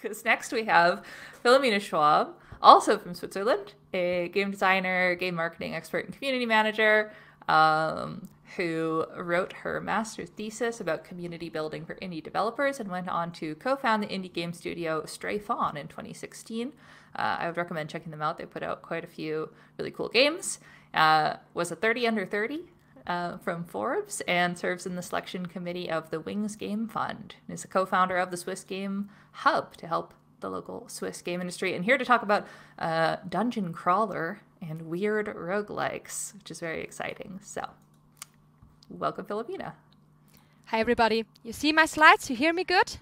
Because next we have Philomena Schwab, also from Switzerland, a game designer, game marketing expert, and community manager, who wrote her master's thesis about community building for indie developers and went on to co-found the indie game studio Stray Fawn in 2016. I would recommend checking them out. They put out quite a few really cool games. Was a 30 under 30 from Forbes and serves in the selection committee of the Wings Game Fund and is a co-founder of the Swiss Game Hub to help the local Swiss game industry. And here to talk about Dungeon Clawler and weird roguelikes, which is very exciting. So, welcome, Philomena. Hi, everybody. You see my slides? You hear me good?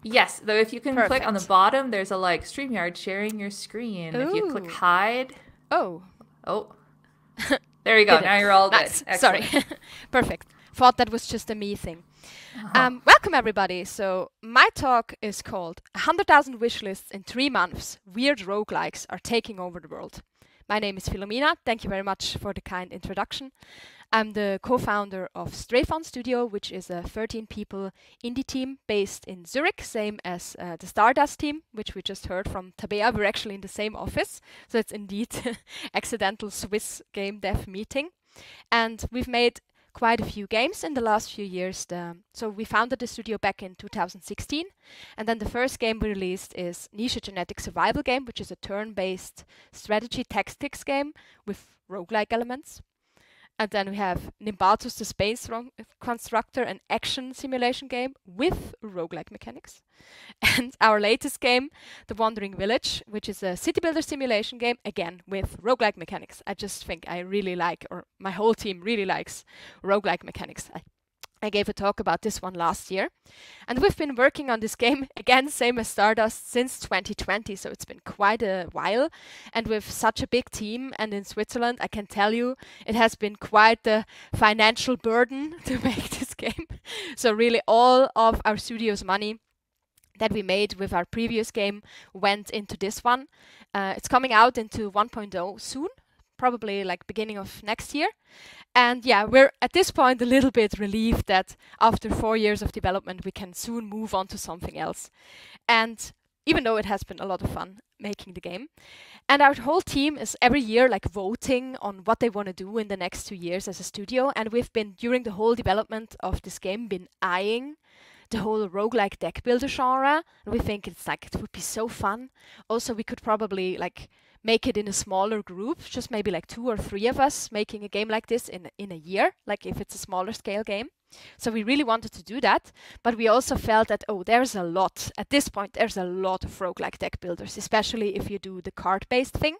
Yes, though if you can Perfect. click on the bottom, there's a StreamYard sharing your screen. Ooh. If you click hide. Oh. There you go. Now you're all nice. good. Excellent. Sorry. Perfect. Thought that was just a me thing. Welcome, everybody. So my talk is called 100,000 Wishlists in 3 months. Weird roguelikes are taking over the world. My name is Philomena. Thank you very much for the kind introduction. I'm the co-founder of Stray Fawn Studio, which is a 13-people indie team based in Zurich, same as the Stardust team, which we just heard from Tabea. We're actually in the same office, so it's indeed accidental Swiss game dev meeting. And we've made quite a few games in the last few years. So we founded the studio back in 2016, and then the first game we released is Niche Genetic Survival Game, which is a turn-based strategy tactics game with roguelike elements. And then we have Nimbatus, the Space Constructor, an action simulation game with roguelike mechanics. And our latest game, The Wandering Village, which is a city builder simulation game, again, with roguelike mechanics. I just think I really like, or my whole team really likes, roguelike mechanics. I gave a talk about this one last year. And we've been working on this game, again, same as Stardust, since 2020. So it's been quite a while. And with such a big team and in Switzerland, I can tell you, it has been quite the financial burden to make this game. So really all of our studio's money that we made with our previous game went into this one. It's coming out into 1.0 soon, probably beginning of next year. And yeah, we're at this point a little bit relieved that after 4 years of development, we can soon move on to something else. And even though it has been a lot of fun making the game. And our whole team is every year voting on what they want to do in the next 2 years as a studio. And we've been, during the whole development of this game, been eyeing the whole roguelike deck builder genre. And we think it's it would be so fun. Also, we could probably make it in a smaller group, just maybe 2 or 3 of us making a game like this in a year, if it's a smaller scale game. So we really wanted to do that, but we also felt that, there's a lot, at this point, there's a lot of roguelike deck builders, especially if you do the card-based thing.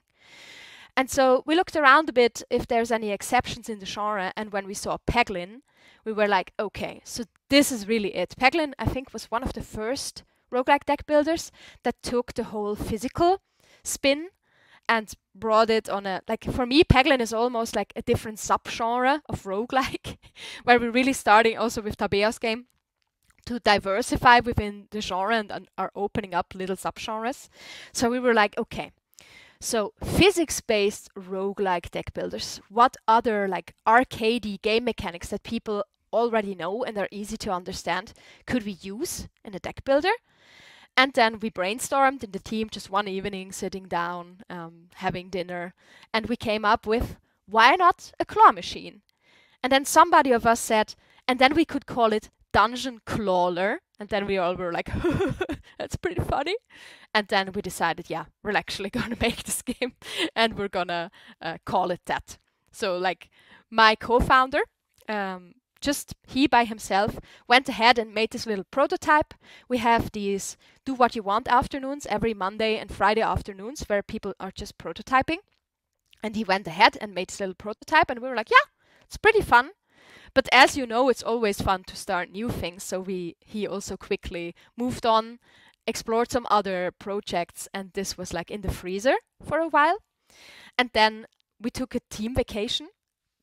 And so we looked around a bit if there's any exceptions in the genre, and when we saw Peglin, we were like, okay, so this is really it. Peglin, I think, was one of the first roguelike deck builders that took the whole physical spin and brought it on a, for me, Peglin is almost a different subgenre of roguelike, where we're really starting also with Tabea's game to diversify within the genre and are opening up little subgenres. So we were like, okay, so physics-based roguelike deck builders, what other arcady game mechanics that people already know and are easy to understand could we use in a deck builder? And then we brainstormed in the team just one evening, sitting down, having dinner, and we came up with, why not a claw machine? And then somebody of us said, and then we could call it Dungeon Clawler. And then we all were like, that's pretty funny. And then we decided, yeah, we're actually going to make this game and we're going to call it that. So my co-founder, just he by himself went ahead and made this little prototype. We have these do what you want afternoons every Monday and Friday afternoons where people are just prototyping. And he went ahead and made this little prototype and we were like, yeah, it's pretty fun. But as you know, it's always fun to start new things. So he also quickly moved on, explored some other projects, and this was in the freezer for a while. And then we took a team vacation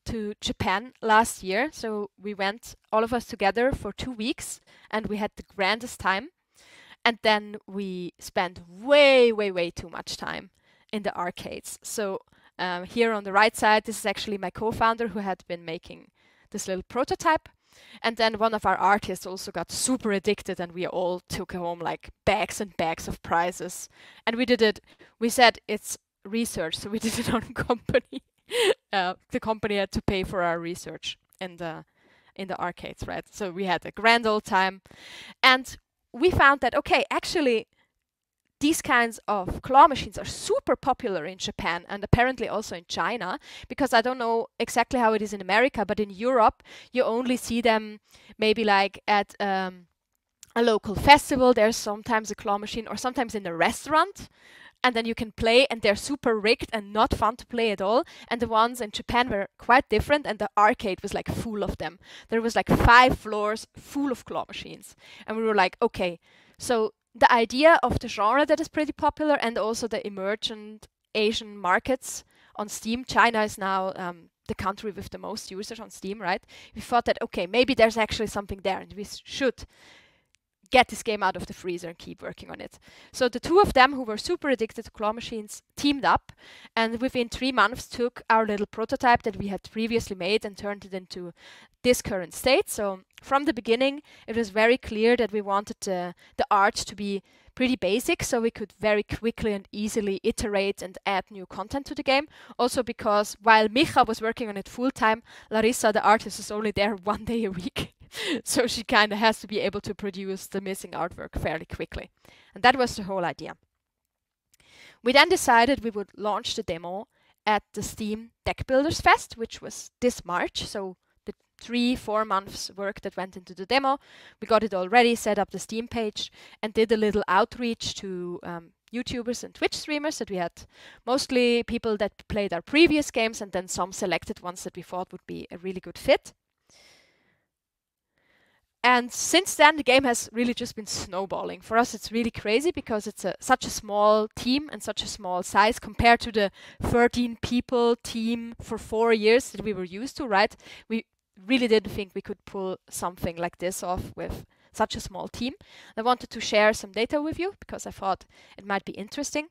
to Japan last year. So we went, all of us together, for 2 weeks, and we had the grandest time. And then we spent way, way, way too much time in the arcades. So here on the right side, this is actually my co-founder who had been making this little prototype. And then one of our artists also got super addicted, and we all took home like bags and bags of prizes. And we said it's research, so we did it on company. The company had to pay for our research in the arcades, right? So we had a grand old time. And we found that, okay, actually, these kinds of claw machines are super popular in Japan and apparently also in China, because I don't know exactly how it is in America, but in Europe, you only see them maybe like at a local festival. There's sometimes a claw machine, or sometimes in a restaurant, and then you can play, and they're super rigged and not fun to play at all. And the ones in Japan were quite different, and the arcade was like full of them. There was like 5 floors full of claw machines. And we were like, okay, so the idea of the genre that is pretty popular, and also the emergent Asian markets on Steam. China is now the country with the most users on Steam, right? We thought that, okay, maybe there's actually something there, and we should get this game out of the freezer and keep working on it. So the 2 of them, who were super addicted to claw machines, teamed up, and within 3 months took our little prototype that we had previously made and turned it into this current state. So from the beginning, it was very clear that we wanted the art to be pretty basic, so we could very quickly and easily iterate and add new content to the game. Also because while Micha was working on it full time, Larissa, the artist, is only there 1 day a week. So she kind of has to be able to produce the missing artwork fairly quickly. And that was the whole idea. We then decided we would launch the demo at the Steam Deck Builders Fest, which was this March. So the 3-4 months work that went into the demo, we got it all ready, set up the Steam page, and did a little outreach to YouTubers and Twitch streamers that we had, mostly people that played our previous games, and then some selected ones that we thought would be a really good fit. And since then, the game has really just been snowballing. For us, it's really crazy because it's such a small team and such a small size compared to the 13 people team for 4 years that we were used to, right? We really didn't think we could pull something like this off with such a small team. I wanted to share some data with you because I thought it might be interesting.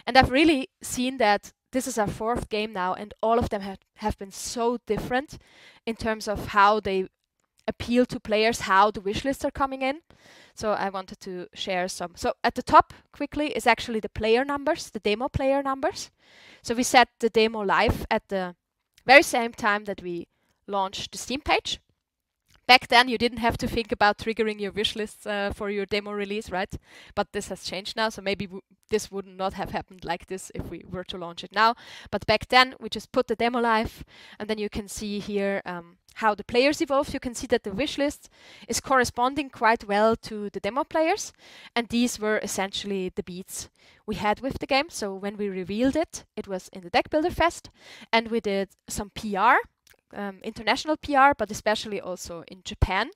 And I've really seen that this is our 4th game now, and all of them have been so different in terms of how they appeal to players, how the wish lists are coming in. So I wanted to share some. So at the top, quickly, is actually the player numbers, the demo player numbers. So we set the demo live at the very same time that we launched the Steam page. Back then, you didn't have to think about triggering your wish lists for your demo release, right? But this has changed now, so maybe this would not have happened like this if we were to launch it now. But back then, we just put the demo live, and then you can see here how the players evolve. You can see that the wish list is corresponding quite well to the demo players, and these were essentially the beats we had with the game. So when we revealed it, it was in the Deck Builder Fest, and we did some PR. International PR, but especially also in Japan.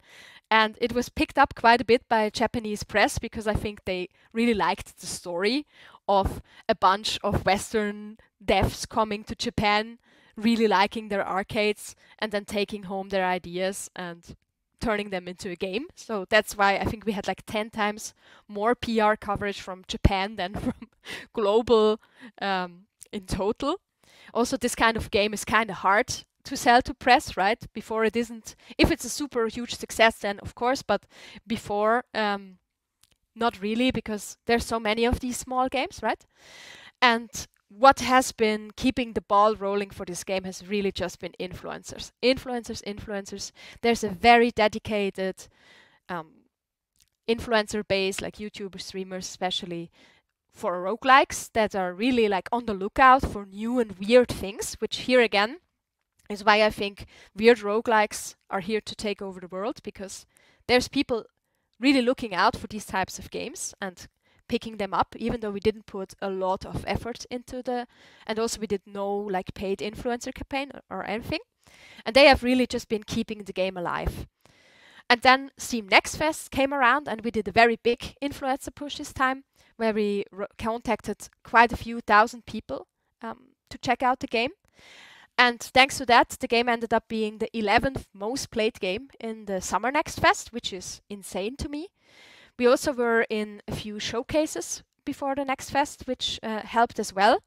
And it was picked up quite a bit by Japanese press because I think they really liked the story of a bunch of Western devs coming to Japan, really liking their arcades, and then taking home their ideas and turning them into a game. So that's why I think we had like 10 times more PR coverage from Japan than from global in total. Also, this kind of game is kind of hard to sell to press, right? Before it isn't. If it's a super huge success, then of course, but before, not really, because there's so many of these small games, right? And what has been keeping the ball rolling for this game has really just been influencers. Influencers. There's a very dedicated influencer base, like YouTubers, streamers, especially for roguelikes, that are really like on the lookout for new and weird things, which here again is why I think weird roguelikes are here to take over the world, because there's people really looking out for these types of games and picking them up, even though we didn't put a lot of effort into and also we did no like paid influencer campaign or anything. And they have really just been keeping the game alive. And then Steam Next Fest came around, and we did a very big influencer push this time, where we contacted quite a few thousand people to check out the game. And thanks to that, the game ended up being the 11th most played game in the Summer Next Fest, which is insane to me. We also were in a few showcases before the Next Fest, which helped as well.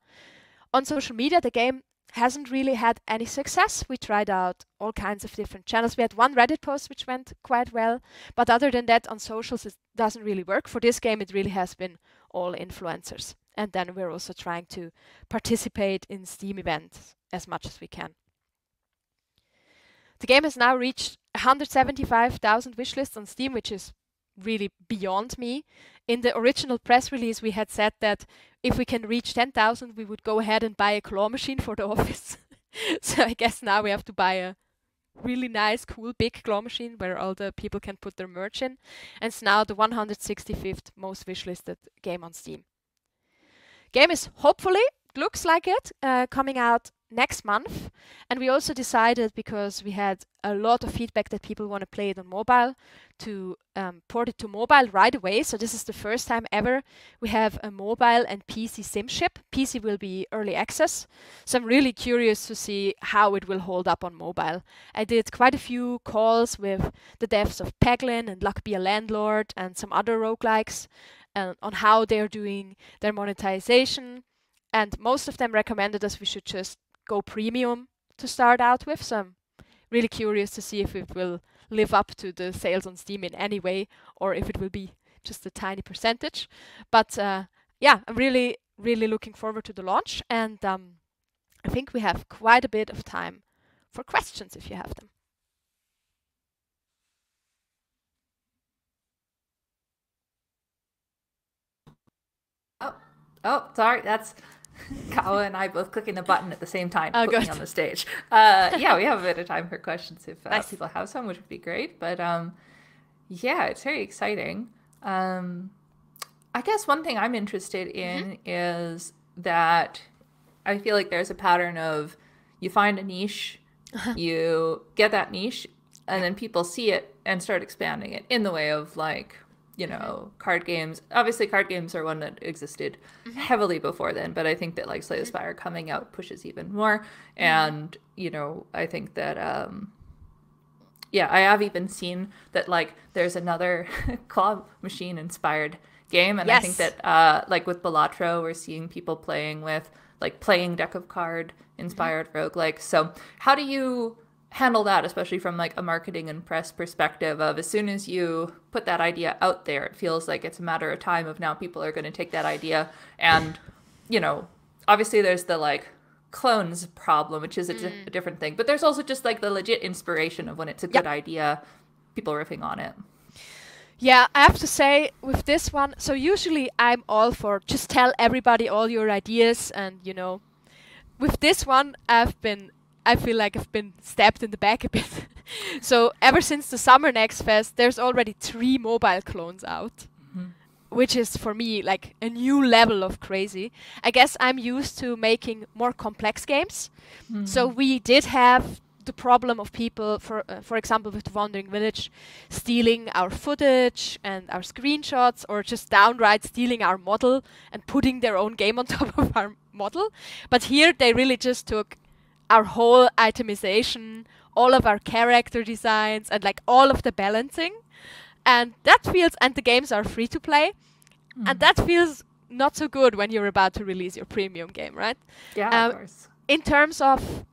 On social media, the game hasn't really had any success. We tried out all kinds of different channels. We had one Reddit post which went quite well, but other than that, on socials it doesn't really work. For this game, it really has been all influencers. And then we're also trying to participate in Steam events as much as we can. The game has now reached 175,000 wishlists on Steam, which is really beyond me. In the original press release, we had said that if we can reach 10,000, we would go ahead and buy a claw machine for the office. So I guess now we have to buy a really nice, cool, big claw machine where all the people can put their merch in. And it's now the 165th most wishlisted game on Steam. Game is hopefully, looks like it, coming out next month. And we also decided, because we had a lot of feedback that people want to play it on mobile, to port it to mobile right away. So this is the first time ever we have a mobile and PC sim ship. PC will be early access. So I'm really curious to see how it will hold up on mobile. I did quite a few calls with the devs of Peglin and Luck Be a Landlord and some other roguelikes on how they're doing their monetization. And most of them recommended us we should just go premium to start out with. So I'm really curious to see if it will live up to the sales on Steam in any way, or if it will be just a tiny percentage. But yeah, I'm really, really looking forward to the launch. And I think we have quite a bit of time for questions if you have them. Oh, sorry, that's Kawa and I both clicking the button at the same time, put me on the stage. Yeah, we have a bit of time for questions if Nice. people have some, which would be great. But yeah, it's very exciting. I guess one thing I'm interested in is that I feel like there's a pattern of you find a niche, you get that niche, and then people see it and start expanding it in the way of like, you know, card games. Obviously, card games are one that existed heavily before then, but I think that like Slay the Spire coming out pushes even more. And, you know, I think that, yeah, I have even seen that like there's another claw machine inspired game. And I think that like with Balatro, we're seeing people playing with like playing deck of card inspired roguelike. So how do you handle that, especially from like a marketing and press perspective of as soon as you put that idea out there, it feels like it's a matter of time of now people are going to take that idea and, you know, obviously there's the like clones problem, which is a different thing, but there's also just like the legit inspiration of when it's a good idea, people riffing on it. Yeah, I have to say with this one, so usually I'm all for just tell everybody all your ideas, and you know, with this one I feel like I've been stabbed in the back a bit. So ever since the Summer Next Fest, there's already 3 mobile clones out, which is for me like a new level of crazy. I guess I'm used to making more complex games. So we did have the problem of people, for example, with the Wandering Village, stealing our footage and our screenshots, or just downright stealing our model and putting their own game on top of our model. But here they really just took our whole itemization, all of our character designs, and like all of the balancing, and that feels, and the games are free to play, and that feels not so good when you're about to release your premium game, right? Yeah, of course. In terms of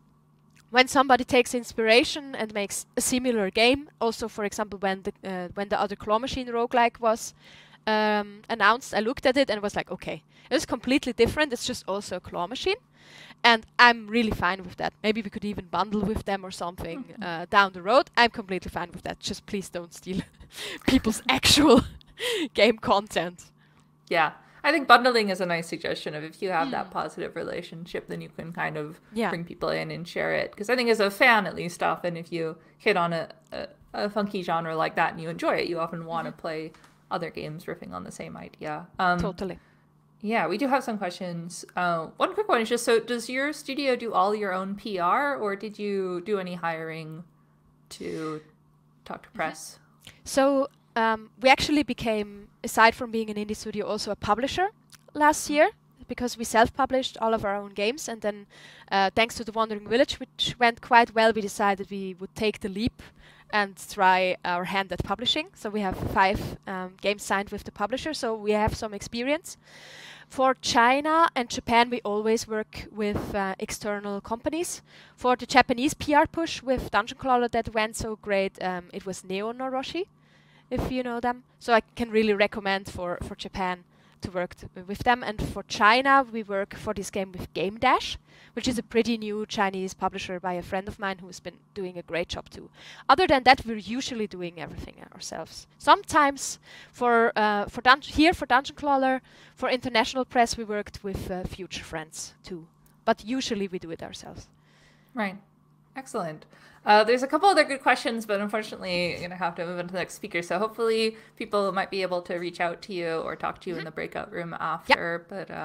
when somebody takes inspiration and makes a similar game, also for example when the other Claw Machine roguelike was announced, I looked at it and was like, okay, it's completely different, it's just also a claw machine. And I'm really fine with that. Maybe we could even bundle with them or something down the road. I'm completely fine with that. Just please don't steal people's actual game content. Yeah. I think bundling is a nice suggestion of if you have that positive relationship, then you can kind of bring people in and share it. Because I think as a fan, at least, often if you hit on a funky genre like that and you enjoy it, you often want to play other games riffing on the same idea. Totally. Yeah, we do have some questions. One quick one is just, so does your studio do all your own PR, or did you do any hiring to talk to press? So we actually became, aside from being an indie studio, also a publisher last year, because we self-published all of our own games. And then thanks to the Wandering Village, which went quite well, we decided we would take the leap and try our hand at publishing. So we have 5 games signed with the publisher, so we have some experience. For China and Japan, we always work with external companies. For the Japanese PR push with Dungeon Clawler that went so great, it was Neo Noroshi, if you know them. So I can really recommend for Japan to work with them. And for China, we work for this game with Game Dash, which is a pretty new Chinese publisher by a friend of mine who's been doing a great job too. Other than that, we're usually doing everything ourselves. Sometimes for Dungeon Clawler, for international press, we worked with future friends too. But usually we do it ourselves. Right. Excellent. There's a couple other good questions, but unfortunately, you're going to have to move on to the next speaker. So hopefully people might be able to reach out to you or talk to you in the breakout room after. Yep. But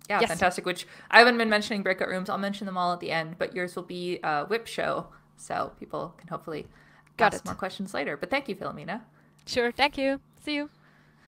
yes. Fantastic. Which I haven't been mentioning breakout rooms. I'll mention them all at the end, but yours will be a whip show. So people can hopefully ask more questions later. But thank you, Philomena. Sure. Thank you. See you.